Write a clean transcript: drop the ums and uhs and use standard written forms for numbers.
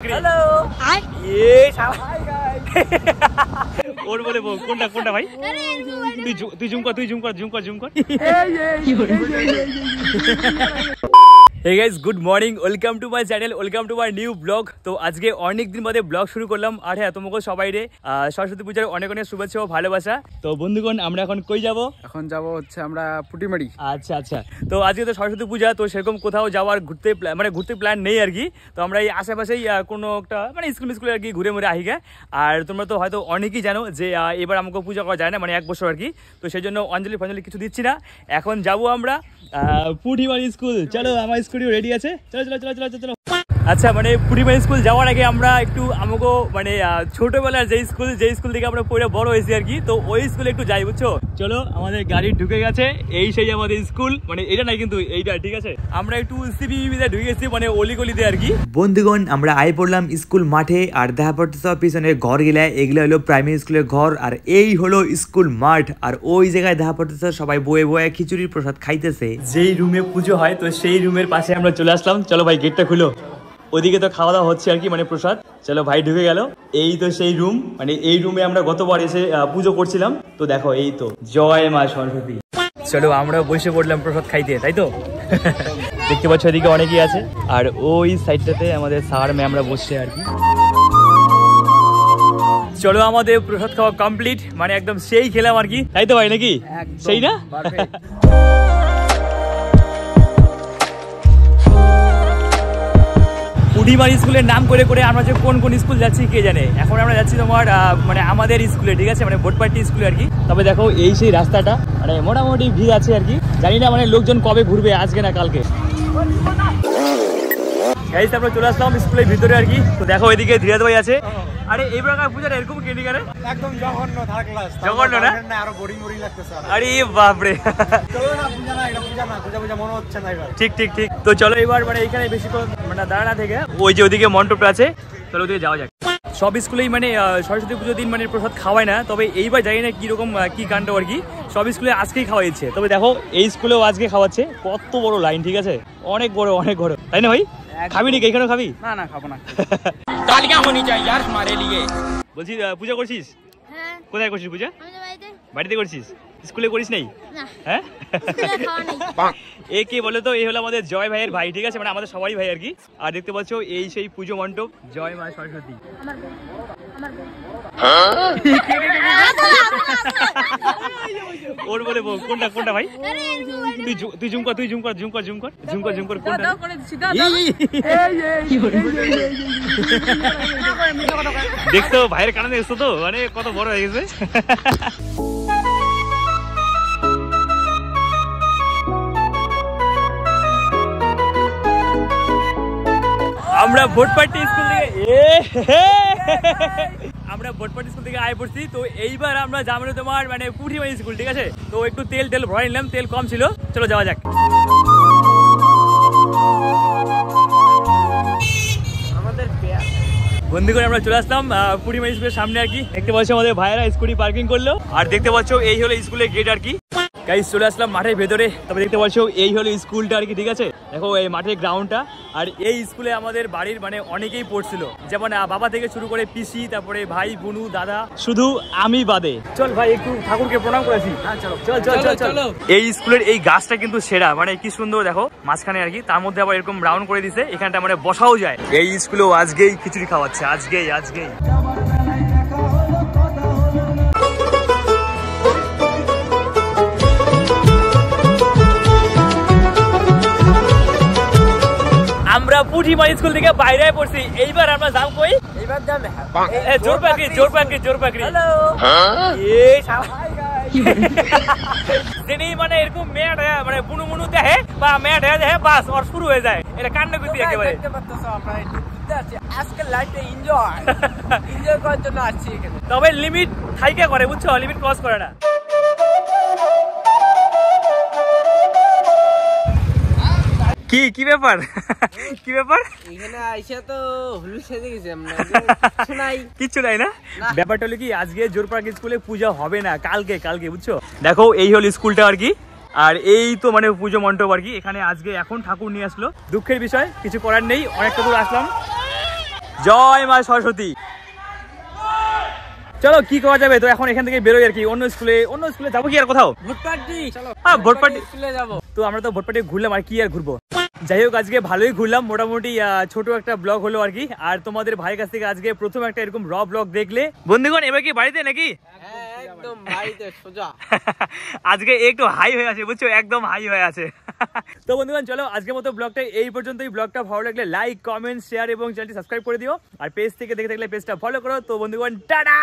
Hello ये hi guys और बोले वो कोनটা কোনটা ভাই তুই জুম কর Hey guys, good morning. Welcome to my channel. Welcome to my new vlog. তো আজকে অনেক দিন বাদে ব্লগ শুরু করলাম আর হ্যাঁ তোমাকে সবাইরে সরস্বতী পূজার অনেক অনেক শুভেচ্ছা ও ভালোবাসা। তো বন্ধুগণ আমরা এখন কই যাব? এখন যাব হচ্ছে আমরা পুটিমারি। আচ্ছা তো আজকে তো সরস্বতী পূজা, তো সেরকম কোথাও যাওয়ার ঘুরতে প্ল্যান নেই আর কি। তো আমরা এই আশেপাশেই কোনো একটা স্কুলে আর কি ঘুরে মুড়ে আহিগে। আর তোমরা তো হয়তো অনেকেই জানো যে এবার আমাকে পূজা করা যায় না, 1 বছর আর কি। তো সেই জন্য অঞ্জলি কিছু দিচ্ছি না। এখন যাবো আমরা পুটিমারি স্কুল। চলো আমার স্কুটিও রেডি আছে, চলো। আচ্ছা পুটিমারি স্কুল যাওয়ার আগে আমরা একটু আমাকে ছোটবেলার যে স্কুল থেকে আমরা পড়ে বড় হয়েছি আর কি, তো ওই স্কুলে একটু যাই, বুঝছো? চলো আমাদের গাড়ি ঢুকে গেছে, এই সেই আমাদের স্কুল, এটা নাই কিন্তু এইটা, ঠিক আছে? আমরা একটু সিবিবিতে ঢুকে গেছি, অলিগলিতে আর কি। বন্ধুগণ আমরা আই পড়লাম স্কুল মাঠে, আর দেখা পড়তেছে পিছনে ঘর গিলা, এগুলো হলো প্রাইমারি স্কুলের ঘর, আর এই হলো স্কুল মাঠ। আর ওই জায়গায় দেখা পড়তেছে সবাই বয়ে খিচুড়ির প্রসাদ খাইতেছে। যেই রুমে পুজো হয় তো সেই রুমের পাশে আমরা চলে আসলাম। চলো ভাই গেটটা খুলো, ওদিকে তো খাওয়া দাওয়া হচ্ছে আর কি, প্রসাদ। চলো ভাই ঢুকে গেল, এই তো সেই রুম, এই রুমে আমরা গতবার এসে পুজো করছিলাম। তো দেখো এই তো জয় মা সরস্বতী। চলো আমরা বসে পড়লাম প্রসাদ খাইতে, তাই তো? দেখতে পাচ্ছ এদিকে অনেকেই আছে, আর ওই সাইডটাতে আমাদের স্যার ম্যামরা বসছে আর কি। চলো আমাদের প্রসাদ খাওয়া কমপ্লিট, একদম সেই খেলাম আর কি, তাই তো ভাই নাকি? সেই না? পুটিমারি স্কুলের নাম করে আমরা যে কোন স্কুল যাচ্ছি কে জানে। এখন আমরা যাচ্ছি তোমার আমাদের স্কুলে, ঠিক আছে, ভোটপাটি স্কুলে আর কি। তবে দেখো এই সেই রাস্তাটা, মোটামুটি ভিড় আছে আর কি। জানি না লোকজন কবে ঘুরবে, আজকে না কালকে। আমরা চলে আসলাম স্কুলের ভিতরে আর কি। তো দেখো এদিকে ধীরাজ ভাই আছে। আরে এই প্রকার পূজাটা এরকম কেটে গেলে একদম জঘন্য না? আরো বোরিং লাগতেছে। আরে বাপরে, ঠিক তো চলো এবার এখানে বেশি দাঁড়ানা থেকে ওই যে ওদিকে মণ্ডপটা আছে, চলো ওদিকে যাওয়া যাক। সব স্কুলেই সরস্বতী পুজোর দিন প্রসাদ খাওয়ায় না, তবে এইবার জানি না কিরকম কি কাণ্ড আর কি। সব স্কুলে আজকেই খাওয়াইছে, তবে দেখো এই স্কুলেও আজকে খাওয়াচ্ছে। কত বড় লাইন, ঠিক আছে, অনেক বড়, তাই না ভাই? খাবি নাকি? এখানেও খাবি? না খাবো না। তালিয়াं होनी चाहिए यार हमारे लिए। বলছি পূজা করছিস? হ্যাঁ। কোথায় করছিস পূজা? বাড়িতে করছিস? স্কুলে করিস নাই? না। হ্যাঁ? স্কুলে খাওয়া নাই। এ কে বলো তো? এই হলো আমাদের জয় ভাইয়ের ভাই, ঠিক আছে, আমাদের সবারই ভাই আর কি। আর দেখতে পাচ্ছ এই সেই পুজো মণ্ডপ, জয় মা সরস্বতী। ওর বলে কোনটা ভাই? তুই জুম কর কোনটা? দেখছো ভাইয়ের কারণে এসছো তো, কত বড় হয়ে গেছে। আমরা ভোটপাটি স্কুল থেকে আয় পড়ছি। তো এইবার আমরা যাবো তোমার পুটিমারি স্কুল, ঠিক আছে? তো একটু তেল ভরে নিলাম, তেল কম ছিল। চলো যাওয়া যাক। বন্ধুগণ আমরা চলে আসলাম পুটিমারি স্কুলের সামনে আর কি। দেখতে পাচ্ছ আমাদের ভাইয়েরা স্কুটি পার্কিং করলো, আর দেখতে পাচ্ছ এই হলো স্কুলের গেট আর কি। গাইস চলে আসলাম মাঠের ভেতরে। তবে দেখতে পাচ্ছ এই হলো স্কুলটা আর কি, ঠিক আছে? দেখো এই মাঠের গ্রাউন্ডটা। আর এই স্কুলে আমাদের বাড়ির অনেকেই পড়ছিল, যেমন বাবা থেকে শুরু করে পিসি, তারপরে ভাই বুনু দাদা, শুধু আমি বাদে। চল ভাই একটু ঠাকুরকে প্রণাম করেছি। চল। এই স্কুলের এই গাছটা কিন্তু সেরা, কি সুন্দর দেখো, মাঝখানে আর কি, তার মধ্যে আবার এরকম রাউন্ড করে দিছে, এখানটা বসাও যায়। এই স্কুলেও আজকেই খিচুড়ি খাওয়াচ্ছে, আজকেই। আমরা পুটিমারি স্কুল থেকে বাইরে পড়ছি, এইবার আমরা যাও কই? এইবার যাম জোরপাকড়ি। হ্যালো এই হাই গাইস। যিনি এরকম মেয়েট বুনু দেখে বা মেয়েট দেখে, বাস ওর শুরু হয়ে যায়, এটা কান্নাকুতি একেবারে। দেখতে পাচ্ছ আপনারা ঘুরতে আসছে, আজকে লাইফে এনজয় করার জন্য আসছি এখানে। তবে লিমিট থাইকা করে, বুঝছো? লিমিট ক্রস করে না। কি ব্যাপার? এখানে আইসা তো হলুদ সেজে গেছি আমরা, কিচ্ছু নাই না? ব্যাপারটা হলো কি, আজকে জোরপাক স্কুলে পূজা হবে না, কালকে, বুঝছো? দেখো এই হলো স্কুলটা আর কি। আর এই তো পুজো মণ্ডপ আর কি। এখানে আজকে এখন ঠাকুর নিয়ে আসলো, দুঃখের বিষয়, কিছু করার নেই, অনেকটা দূর আসলাম। জয় মা সরস্বতী। চলো কি করা যাবে, তো এখন এখান থেকে বেরোই আর কি, অন্য স্কুলে যাবো কি আর কোথাও? ভোট পার্টি চলো। হ্যাঁ ভোট পার্টি স্কুলে যাবো। তো আমরা তো ভোট পার্টি ঘুরলাম, আর কি আর ঘুরবো। যাই হোক আজকে ভালোই ঘুরলাম, মোটামুটি ছোট একটা ব্লগ হলো আর কি। আর তোমাদের ভাইয়ের কাছ থেকে আজকে প্রথম একটা এরকম র ব্লগ দেখলে। বন্ধুগণ এবার কি বাড়িতে নাকি? একদম বাড়িতে সোজা। আজকে একটু হাই হয়ে আছে বুঝছো, একদম হাই হয়ে আছে। তো বন্ধুগণ চলো আজকের মতো ব্লগটা এই পর্যন্তই। ব্লগটা ভালো লাগলে লাইক, কমেন্ট, শেয়ার এবং চ্যানেলটি সাবস্ক্রাইব করে দিও। আর পেজ থেকে দেখে থাকলে পেজটা ফলো করো। তো বন্ধুগণ টাটা।